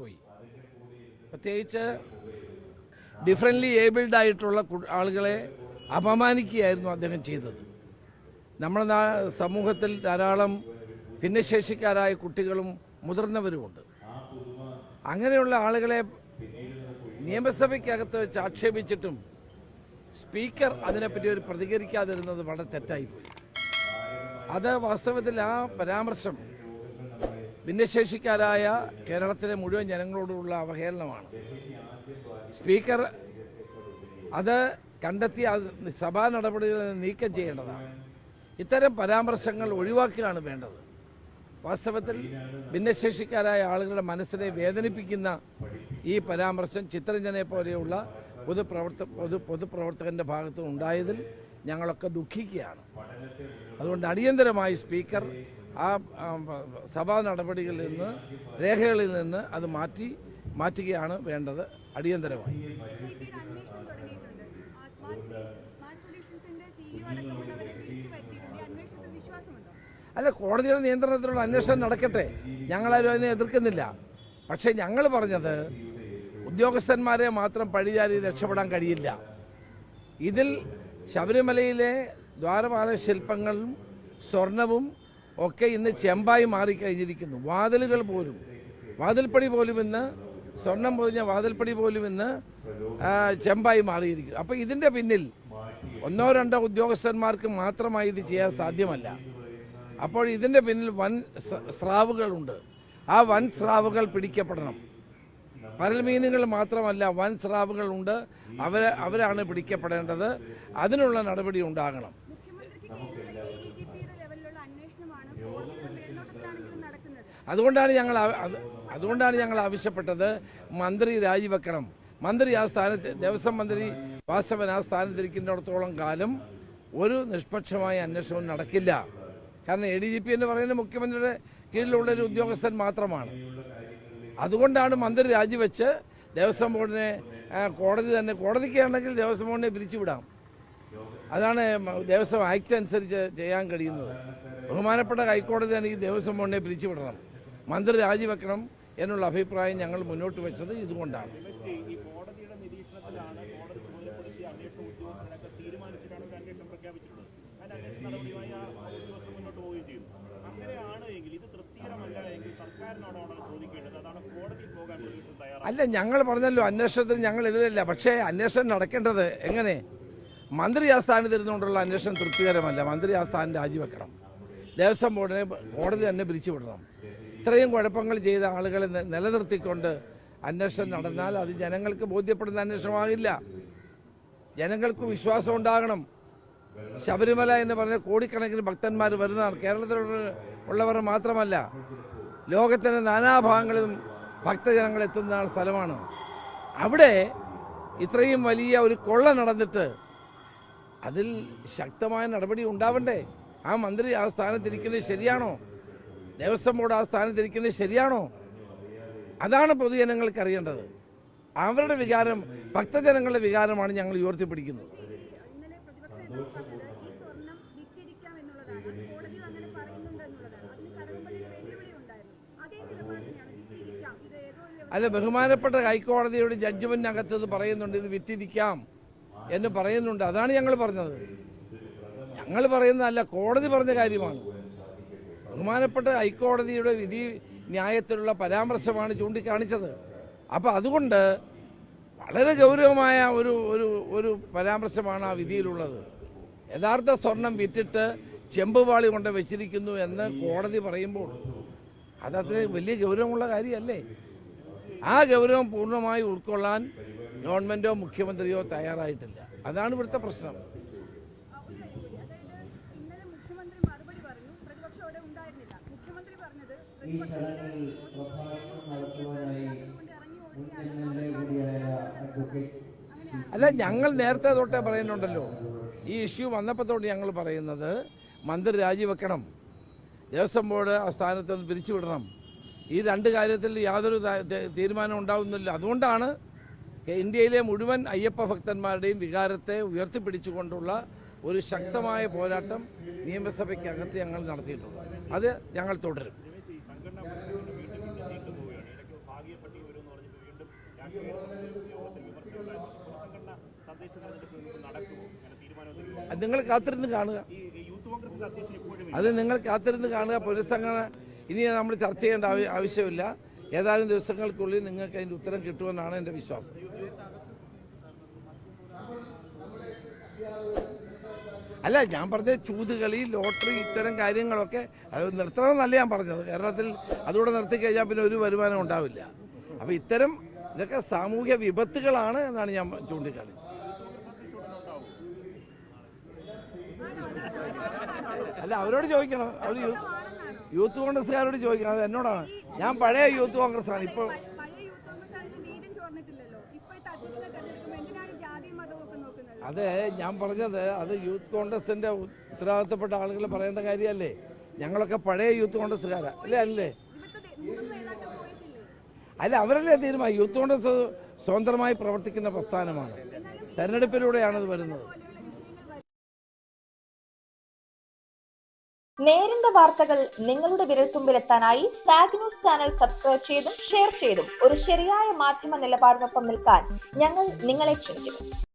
പോയി. പ്രത്യേകിച്ച് differently abled ആയിട്ടുള്ള ആളുകളെ അപമാനിക്കുകയായിരുന്നു അദ്ദേഹം ചെയ്തത്. നമ്മുടെ സമൂഹത്തിൽ ധാരാളം ഭിന്നശേഷിക്കാരായ കുട്ടികളും മുതിർന്നവരുമുണ്ട്. അങ്ങനെയുള്ള ആളുകളെ നിയമസഭയ്ക്കകത്ത് വെച്ച് ആക്ഷേപിച്ചിട്ടും സ്പീക്കർ അതിനെപ്പറ്റി ഒരു പ്രതികരിക്കാതിരുന്നത് വളരെ തെറ്റായിപ്പോയി. അത് വാസ്തവത്തിൽ ആ പരാമർശം ഭിന്നശേഷിക്കാരായ കേരളത്തിലെ മുഴുവൻ ജനങ്ങളോടുള്ള അവഹേളനമാണ്. സ്പീക്കർ അത് കണ്ടെത്തി സഭാ നടപടികളിൽ നീക്കം ചെയ്യേണ്ടതാണ്. ഇത്തരം പരാമർശങ്ങൾ ഒഴിവാക്കുകയാണ് വേണ്ടത്. വാസ്തവത്തിൽ ഭിന്നശേഷിക്കാരായ ആളുകളുടെ മനസ്സിനെ വേദനിപ്പിക്കുന്ന ഈ പരാമർശം ചിത്രരഞ്ജനെ പോലെയുള്ള പൊതുപ്രവർത്തകന്റെ ഭാഗത്ത് ഉണ്ടായതിൽ ഞങ്ങളൊക്കെ ദുഃഖിക്കുകയാണ്. അതുകൊണ്ട് അടിയന്തരമായി സ്പീക്കർ ആ സഭാ നടപടികളിൽ നിന്ന്, രേഖകളിൽ നിന്ന് അത് മാറ്റുകയാണ് വേണ്ടത് അടിയന്തരമായി. അല്ല, കോടതിയുടെ നിയന്ത്രണത്തിലുള്ള അന്വേഷണം നടക്കട്ടെ, ഞങ്ങളാരും അതിനെ എതിർക്കുന്നില്ല. പക്ഷെ ഞങ്ങൾ പറഞ്ഞത് ഉദ്യോഗസ്ഥന്മാരെ മാത്രം പഴിചാരി രക്ഷപ്പെടാൻ കഴിയില്ല. ഇതിൽ ശബരിമലയിലെ ദ്വാരപാല ശില്പങ്ങളും സ്വർണവും ഒക്കെ ഇന്ന് ചെമ്പായി മാറിക്കഴിഞ്ഞിരിക്കുന്നു. വാതിൽപ്പടി പോലും ഇന്ന് സ്വർണം പൊതിഞ്ഞ വാതിൽപ്പടി പോലും ഇന്ന് ചെമ്പായി മാറിയിരിക്കുന്നു. അപ്പോൾ ഇതിൻ്റെ പിന്നിൽ ഒന്നോ രണ്ടോ ഉദ്യോഗസ്ഥന്മാർക്ക് മാത്രമായി ഇത് ചെയ്യാൻ സാധ്യമല്ല. അപ്പോൾ ഇതിൻ്റെ പിന്നിൽ വൻ സ്രാവുകളുണ്ട്. ആ വൻ സ്രാവുകൾ പിടിക്കപ്പെടണം. പരൽമീനുകൾ മാത്രമല്ല, വൻ സ്രാവുകളുണ്ട്. അവരാണ് പിടിക്കപ്പെടേണ്ടത്. അതിനുള്ള നടപടി ഉണ്ടാകണം. അതുകൊണ്ടാണ് ഞങ്ങൾ ആവശ്യപ്പെട്ടത് മന്ത്രി രാജിവെക്കണം. മന്ത്രി ആ സ്ഥാനത്ത്, ദേവസ്വം മന്ത്രി വാസവൻ ആ സ്ഥാനത്തിരിക്കുന്നിടത്തോളം കാലം ഒരു നിഷ്പക്ഷമായ അന്വേഷണവും നടക്കില്ല. കാരണം ADGP എന്ന് പറയുന്നത് മുഖ്യമന്ത്രിയുടെ കീഴിലുള്ളൊരു ഉദ്യോഗസ്ഥൻ മാത്രമാണ്. അതുകൊണ്ടാണ് മന്ത്രി രാജിവെച്ച് ദേവസ്വം ബോർഡിനെ കോടതിക്കാണെങ്കിൽ ദേവസ്വം ബോർഡിനെ പിരിച്ചുവിടാം. അതാണ് ദേവസ്വം ആക്ട് അനുസരിച്ച് ചെയ്യാൻ കഴിയുന്നത്. ബഹുമാനപ്പെട്ട ഹൈക്കോടതി ഈ ദേവസ്വം ബോർഡിനെ പിരിച്ചുവിടണം, മന്ത്രി രാജിവെക്കണം എന്നുള്ള അഭിപ്രായം ഞങ്ങൾ മുന്നോട്ട് വെച്ചത് ഇതുകൊണ്ടാണ്. അല്ല, ഞങ്ങൾ പറഞ്ഞല്ലോ അന്വേഷണത്തിന് ഞങ്ങൾ എതിരല്ല. പക്ഷേ അന്വേഷണം നടക്കേണ്ടത് എങ്ങനെ? മന്ത്രി ആ സ്ഥാനത്ത് ഇരുന്നുകൊണ്ടുള്ള അന്വേഷണം തൃപ്തികരമല്ല. മന്ത്രി ആ സ്ഥാനം രാജിവെക്കണം. ദേവസ്വം ബോർഡിനെ കോടതി തന്നെ പിരിച്ചുവിടണം. ഇത്രയും കുഴപ്പങ്ങൾ ചെയ്ത ആളുകളെ നിലനിർത്തിക്കൊണ്ട് അന്വേഷണം നടന്നാൽ അത് ജനങ്ങൾക്ക് ബോധ്യപ്പെടുന്ന അന്വേഷണമാകില്ല. ജനങ്ങൾക്ക് വിശ്വാസം ഉണ്ടാകണം. ശബരിമല എന്ന് പറഞ്ഞ കോടിക്കണക്കിന് ഭക്തന്മാർ വരുന്നതാണ്. കേരളത്തിലുള്ളവർ മാത്രമല്ല, ലോകത്തിൻ്റെ നാനാഭാഗങ്ങളിലും ഭക്തജനങ്ങൾ എത്തുന്ന സ്ഥലമാണ്. അവിടെ ഇത്രയും വലിയ ഒരു കൊള്ള നടന്നിട്ട് അതിൽ ശക്തമായ നടപടി ഉണ്ടാവണ്ടേ? ആ മന്ത്രി ആ സ്ഥാനത്തിരിക്കുന്നത് ശരിയാണോ? ദേവസ്വം ബോർഡ് ആ സ്ഥാനത്തിരിക്കുന്നത് ശരിയാണോ? അതാണ് പൊതുജനങ്ങൾക്ക് അറിയേണ്ടത്. അവരുടെ വികാരം, ഭക്തജനങ്ങളുടെ വികാരമാണ് ഞങ്ങൾ ഉയർത്തിപ്പിടിക്കുന്നത്. അല്ല, ബഹുമാനപ്പെട്ട ഹൈക്കോടതിയുടെ ജഡ്ജ്മെന്റിനകത്ത് ഇത് പറയുന്നുണ്ട്, ഇത് വിറ്റിരിക്കാം എന്ന് പറയുന്നുണ്ട്. അതാണ് ഞങ്ങൾ പറഞ്ഞത്. ഞങ്ങൾ പറയുന്നതല്ല, കോടതി പറഞ്ഞ കാര്യമാണ്. ബഹുമാനപ്പെട്ട ഹൈക്കോടതിയുടെ വിധി ന്യായത്തിലുള്ള പരാമർശമാണ് ചൂണ്ടിക്കാണിച്ചത്. അപ്പം അതുകൊണ്ട് വളരെ ഗൗരവമായ ഒരു പരാമർശമാണ് ആ വിധിയിലുള്ളത്. യഥാർത്ഥ സ്വർണം വിറ്റിട്ട് ചെമ്പുപാളി കൊണ്ട് വെച്ചിരിക്കുന്നു എന്ന് കോടതി പറയുമ്പോൾ അതത്ര വലിയ ഗൗരവമുള്ള കാര്യമല്ലേ? ആ ഗൗരവം പൂർണ്ണമായി ഉൾക്കൊള്ളാൻ ഗവൺമെന്റോ മുഖ്യമന്ത്രിയോ തയ്യാറായിട്ടില്ല. അതാണ് ഇവിടുത്തെ പ്രശ്നം. അല്ല, ഞങ്ങൾ നേരത്തെ തൊട്ടേ പറയുന്നുണ്ടല്ലോ, ഈ ഇഷ്യൂ വന്നപ്പോൾ തൊട്ട് ഞങ്ങൾ പറയുന്നത് മന്ത്രി രാജിവെക്കണം, ദേവസ്വം ബോർഡ് ആ സ്ഥാനത്ത് നിന്ന് പിരിച്ചുവിടണം. ഈ രണ്ട് കാര്യത്തിൽ യാതൊരു തീരുമാനം ഉണ്ടാവുന്നില്ല. അതുകൊണ്ടാണ് ഇന്ത്യയിലെ മുഴുവൻ അയ്യപ്പ ഭക്തന്മാരുടെയും വികാരത്തെ ഉയർത്തിപ്പിടിച്ചുകൊണ്ടുള്ള ഒരു ശക്തമായ പോരാട്ടം നിയമസഭയ്ക്കകത്ത് ഞങ്ങൾ നടത്തിയിട്ടുള്ളത്. അത് ഞങ്ങൾ തുടരും. നിങ്ങൾ കാത്തിരുന്ന് കാണുക, അത് നിങ്ങൾ കാത്തിരുന്ന് കാണുക. പുനഃസംഘടന ഇനി നമ്മൾ ചർച്ച ചെയ്യേണ്ട ആവശ്യമില്ല. ഏതാനും ദിവസങ്ങൾക്കുള്ളിൽ നിങ്ങൾക്ക് അതിൻ്റെ ഉത്തരം കിട്ടുമെന്നാണ് എൻ്റെ വിശ്വാസം. അല്ല, ഞാൻ പറഞ്ഞ ചൂതുകളി, ലോട്ടറി, ഇത്തരം കാര്യങ്ങളൊക്കെ അത് നിർത്തണമെന്നല്ല ഞാൻ പറഞ്ഞത്. കേരളത്തിൽ അതുകൂടെ നിർത്തിക്കഴിഞ്ഞാൽ പിന്നെ ഒരു വരുമാനം ഉണ്ടാവില്ല. അപ്പോൾ ഇതൊക്കെ സാമൂഹ്യ വിപത്തുകളാണ് എന്നാണ് ഞാൻ ചൂണ്ടിക്കാണിച്ചത്. അല്ല, അവരോട് ചോദിക്കണം, അവർ യൂത്ത് കോൺഗ്രസ്സുകാരോട് ചോദിക്കണം, അത് എന്നോടാണ്. ഞാൻ പഴയ യൂത്ത് കോൺഗ്രസ്സാണ്. ഇപ്പോൾ അതെ ഞാൻ പറഞ്ഞത്, അത് യൂത്ത് കോൺഗ്രസിന്റെ ഉത്തരവാദിത്തപ്പെട്ട ആളുകൾ പറയേണ്ട കാര്യമല്ലേ. ഞങ്ങളൊക്കെ പഴയ യൂത്ത് കോൺഗ്രസ്സുകാരാ അല്ലേ? അല്ല, അവരല്ലേ തീരുമാനം. യൂത്ത് കോൺഗ്രസ് സ്വതന്ത്രമായി പ്രവർത്തിക്കുന്ന പ്രസ്ഥാനമാണ്. തെരഞ്ഞെടുപ്പിലൂടെയാണ് അത് വരുന്നത്. നേരിന്റെ വാർത്തകൾ നിങ്ങളുടെ വിരൽത്തുമ്പിലെത്താനായി സാഗ് ന്യൂസ് ചാനൽ സബ്സ്ക്രൈബ് ചെയ്തും ഷെയർ ചെയ്തും ഒരു ശരിയായ മാധ്യമ നിലപാടിനൊപ്പം നിൽക്കാൻ ഞങ്ങൾ നിങ്ങളെ ക്ഷണിക്കുന്നു.